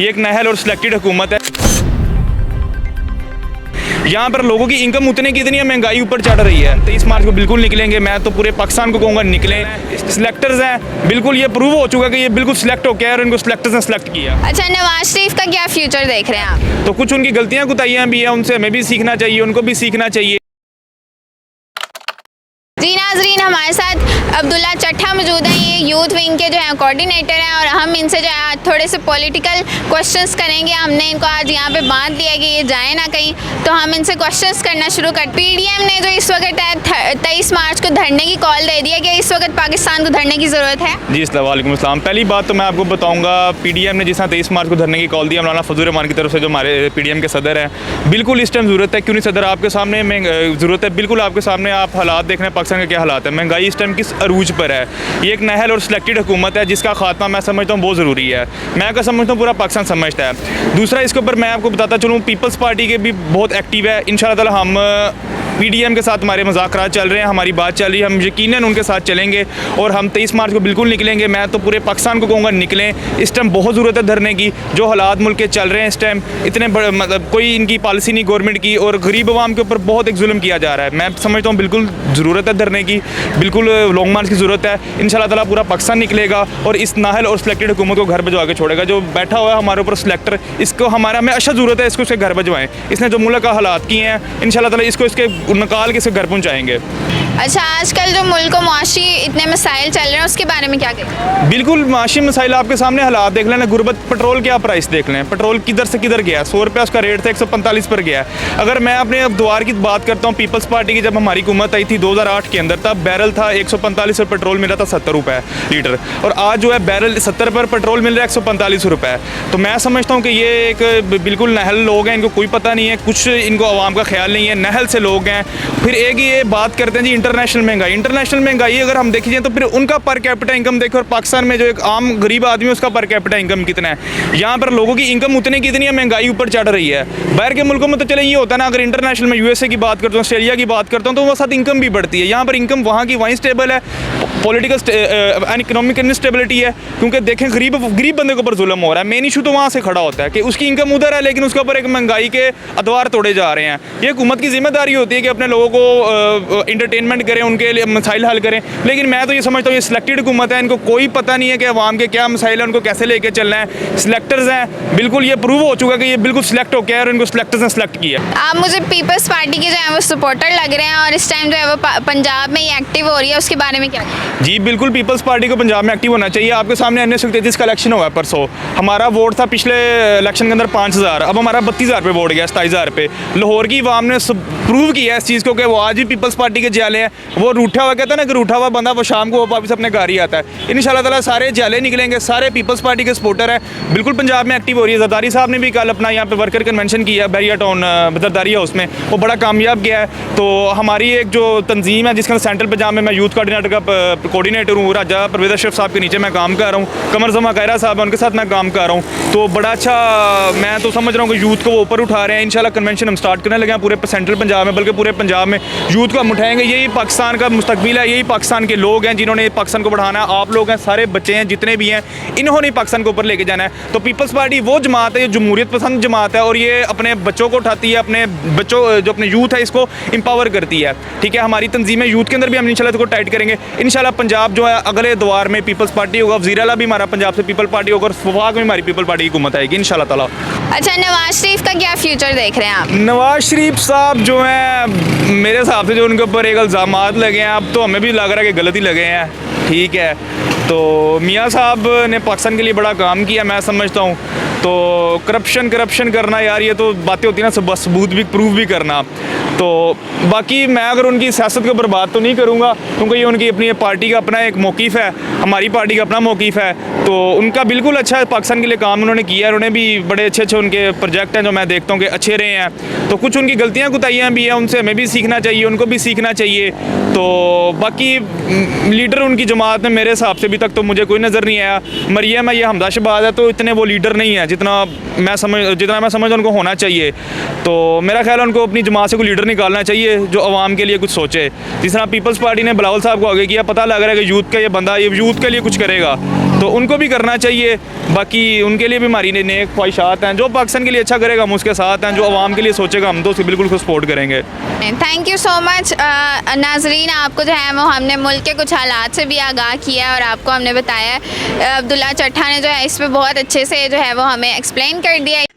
ये एक नाअहल और सिलेक्टेड हुकूमत है। यहाँ पर लोगों की इनकम उतने की इतनी है, महंगाई ऊपर चढ़ रही है। 23 मार्च को बिल्कुल निकलेंगे, मैं तो पूरे पाकिस्तान को कहूँगा निकलें। सिलेक्टर्स हैं, बिल्कुल ये प्रूव हो चुका है कि ये बिल्कुल सिलेक्ट हो गया और इनको सिलेक्टर्स ने सिलेक्ट किया। अच्छा, नवाज शरीफ का क्या फ्यूचर देख रहे हैं आप? तो कुछ उनकी गलतियाँ कुताहियाँ भी हैं, उनसे हमें भी सीखना चाहिए, उनको भी सीखना चाहिए। जी नाजरीन, हमारे साथ अब्दुल्ला चट्ठा मौजूद हैं, ये यूथ विंग के जो है कोऑर्डिनेटर हैं और हम इनसे जो है थोड़े से पॉलिटिकल क्वेश्चंस करेंगे। हमने इनको आज यहाँ पे बांध दिया कि ये जाए ना कहीं, तो हम इनसे क्वेश्चंस करना शुरू कर। पीडीएम ने जो इस वक्त 23 मार्च को धरने की कॉल दे दी है, कि इस वक्त पाकिस्तान को धरने की ज़रूरत है? जी वालेकुम अस्सलाम। पहली बात तो मैं आपको बताऊँगा, पीडीएम ने जिस तरह 23 मार्च को धरने की कॉल दी, मौलाना फजल रहमान की तरफ से, जो हमारे पीडीएम के सदर हैं, बिल्कुल इस टाइम ज़रूरत है। क्यों नहीं सदर, आपके सामने ज़रूरत है, बिल्कुल आपके सामने आप हालात देख रहे हैं पाकिस्तान के क्या हालात है। महंगाई इस टाइम किस अरूज पर है। ये एक नाअहल और सिलेक्टेड हुकूमत है जिसका खात्मा मैं समझता हूँ बहुत ज़रूरी है। मैं क्या समझता हूँ, पूरा पाकिस्तान समझता है। दूसरा, इसके ऊपर मैं आपको बताता चलूँ, पीपल्स पार्टी के भी बहुत एक्टिव है। इंशाअल्लाह ताला हम पीडीएम के साथ हमारे मुज़ाकरात चल रहे हैं, हमारी बात चल रही है, हम यकीनन उनके साथ चलेंगे और हम 23 मार्च को बिल्कुल निकलेंगे। मैं तो पूरे पाकिस्तान को कहूँगा निकलें। इस टाइम बहुत ज़रूरत है धरने की। जो हालात मुल्क के चल रहे हैं इस टाइम, इतने बड़े मतलब कोई इनकी पॉलिसी नहीं गवर्नमेंट की, और गरीब आवाम के ऊपर बहुत एक जुल्म किया जा रहा है। मैं समझता हूँ बिल्कुल ज़रूरत है धरने की, बिल्कुल लॉन्ग मार्च की ज़रूरत है। इंशाअल्लाह ताला पूरा पाकिस्तान निकलेगा और इस नाअहल और सिलेक्टेड हुकूमत को घर भिजवा के छोड़ेगा। जो बैठा हुआ है हमारे ऊपर सिलेक्टर, इसको हमें अच्छा ज़रूरत है, इसको इसके घर भिजवाएँ। इसने जो मुल्क का हालात किए हैं, इंशाअल्लाह ताला इसको इसके निकाल के इसके घर पहुँचाएँगे। अच्छा, आजकल जो मुल्क को मुआशी इतने मसाइल चल रहे हैं, उसके बारे में क्या कहें? बिल्कुल मुआशी मसाइल आपके सामने हालात देख लें। गुर्बत, पेट्रोल क्या प्राइस देख लें, पेट्रोल किधर से किधर गया। 100 रुपये उसका रेट था, 145 पर गया है। अगर मैं अपने द्वार की बात करता हूँ, पीपल्स पार्टी की जब हमारी हुकूमत आई थी 2008 के अंदर, तब बैरल था 145 और पेट्रोल मिला था 70 रुपये लीटर, और आज जो है बैरल 70 पर पेट्रोल मिल रहा है 145 रुपये। तो मैं समझता हूँ कि ये एक बिल्कुल नाअहल लोग हैं, इनको कोई पता नहीं है, कुछ इनको आवाम का ख्याल नहीं है, नाअहल से लोग हैं। फिर एक ये बात करते हैं जी इंटरनेशनल महंगाई अगर हम देखिए तो फिर उनका पर कैपिटा इनकम देखो, और पाकिस्तान में जो एक आम गरीब आदमी है उसका पर कैपिटा इनकम कितना है। यहाँ पर लोगों की इनकम उतने की इतनी है, महंगाई ऊपर चढ़ रही है। बाहर के मुल्कों में तो चले ये होता है ना, अगर इंटरनेशनल में यूएसए की बात करता हूँ, ऑस्ट्रेलिया की बात करता हूँ, तो वो साथ इनकम भी बढ़ती है। यहाँ पर इनकम वहाँ की वहीं स्टेबल है, पॉलिटिकल एंड इकोनॉमिक इनस्टेबिलिटी है, क्योंकि देखें गरीब बंदे के ऊपर जुल्म हो रहा है। मेन इशू तो वहाँ से खड़ा होता है कि उसकी इनकम उधर है, लेकिन उसके ऊपर एक महंगाई के अदवार तोड़े जा रहे हैं। ये हुकूमत की जिम्मेदारी होती है कि अपने लोगों को इंटरटेनमेंट करें, उनके लिए मसाइल हल करें। लेकिन मैं तो ये समझता हूँ ये सिलेक्टेड हुकूमत है, इनको कोई पता नहीं है कि अवाम के क्या मसाइल है, उनको कैसे लेके चलना है। सिलेक्टर्स हैं, बिल्कुल ये प्रूव हो चुका है कि ये बिल्कुल सिलेक्ट हो गया और इनको सिलेक्टर्स ने सिलेक्ट किया। आप मुझे पीपल्स पार्टी के जो है वो सपोर्टर लग रहे हैं और इस टाइम जो है वो पंजाब में ही एक्टिव हो रही है, उसके बारे में क्या कहें? जी बिल्कुल, पीपल्स पार्टी को पंजाब में एक्टिव होना चाहिए। आपके सामने NS-133 का इलेक्शन हुआ है परसों। हमारा वोट था पिछले इलेक्शन के अंदर 5000, अब हमारा 32,000 पे वोट गया, 27,000 पे। लाहौर की आवाम ने प्रूव किया इस चीज़ को कि वो आज भी पीपल्स पार्टी के जाले हैं। वो रूठा हुआ कहता है ना कि रूठा हुआ बंदा वो शाम को वापस अपने घर ही आता है। इंशाअल्लाह ताला सारे जाले निकलेंगे, सारे पीपल्स पार्टी के सपोर्टर हैं, बिल्कुल पंजाब में एक्टिव हो रही है। जरदारी साहब ने भी कल अपना यहाँ पे वर्कर कन्वेंशन किया बैरिया टाउन जरदारी हाउस में, वो बड़ा कामयाब गया है। तो हमारी एक जो तंजीम है जिसके अंदर सेंट्रल पंजाब में मैं यूथ कोऑर्डिनेटर का कोऑर्डिनेटर हूँ, राजा परवेज़ अशरफ साहब के नीचे मैं काम कर रहा हूँ, कमर जमा कायरा साहब है उनके साथ मैं काम कर रहा हूँ। तो बड़ा अच्छा मैं तो समझ रहा हूँ कि यूथ को वो ऊपर उठा रहे हैं। इंशाल्लाह कन्वेंशन हम स्टार्ट करने लगे हैं पूरे सेंट्रल पंजाब में, बल्कि पूरे पंजाब में यूथ को हम उठाएंगे। यही पाकिस्तान का मुस्तकबिल है, यही पाकिस्तान के लोग हैं जिन्होंने पाकिस्तान को बढ़ाना है। आप लोग हैं, सारे बच्चे हैं जितने भी हैं, इन्होंने पाकिस्तान को ऊपर लेके जाना है। तो पीपल्स पार्टी वो जमात है, ये जमहूरियत पसंद जमात है और ये अपने बच्चों को उठाती है, अपने बच्चों जो अपने यूथ है इसको एम्पावर करती है। ठीक है, हमारी तंजीमें यूथ के अंदर भी हम इंशाल्लाह इसको टाइट करेंगे। इंशाल्लाह पंजाब जो है अगले द्वार में पीपल्स पार्टी होगा, वज़ीर-ए-आला भी हमारा पंजाब से पीपल पार्टी होगा और वफाक में हमारी पीपल पार्टी की हुकूमत आएगी इंशाल्लाह ताला। अच्छा, नवाज शरीफ का क्या फ्यूचर देख रहे हैं आप? नवाज शरीफ साहब जो हैं, मेरे हिसाब से जो उनके ऊपर एक इल्ज़ामात लगे हैं, अब तो हमें भी लग रहा है कि गलत ही लगे हैं। ठीक है, तो मियाँ साहब ने पाकिस्तान के लिए बड़ा काम किया मैं समझता हूँ। तो करप्शन करना यार, ये तो बातें होती हैं ना, सबूत भी प्रूफ भी करना। तो बाकी मैं अगर उनकी सियासत के ऊपर बात तो नहीं करूँगा, क्योंकि ये उनकी अपनी पार्टी का अपना एक मौक़िफ़ है, हमारी पार्टी का अपना मौक़िफ़ है। तो उनका बिल्कुल अच्छा पाकिस्तान के लिए काम उन्होंने किया है, उन्होंने भी बड़े अच्छे उनके प्रोजेक्ट हैं जो मैं देखता हूँ कि अच्छे रहे हैं। तो कुछ उनकी गलतियाँ कुताहियाँ भी हैं, उनसे हमें भी सीखना चाहिए, उनको भी सीखना चाहिए। तो बाकी लीडर उनकी जमात में मेरे हिसाब से अभी तक तो मुझे कोई नज़र नहीं आया। मरियम है, ये हमदा शहबाज है, तो इतने वो लीडर नहीं है जितना मैं समझ उनको होना चाहिए। तो मेरा ख्याल है उनको अपनी जमात से कोई लीडर निकालना चाहिए जो आवाम के लिए कुछ सोचे। जिस तरह पीपल्स पार्टी ने बिलावल साहब को आगे किया, पता लग रहा है कि यूथ का ये बंदा ये यूथ के लिए कुछ करेगा। तो उनको भी करना चाहिए। बाकी उनके लिए भी हमारी नेक ख्वाहिशात हैं। जो पाकिस्तान के लिए अच्छा करेगा हम उसके साथ हैं, जो आवाम के लिए सोचेगा हम तो उसे बिल्कुल सपोर्ट करेंगे। थैंक यू सो मच नाजरीन, आपको जो है वो हमने मुल्क के कुछ हालात से भी आगाह किया है और आपको हमने बताया है। अब्दुल्ला चट्ठा ने जो है इस पर बहुत अच्छे से जो है वो हमें एक्सप्लेन कर दिया है।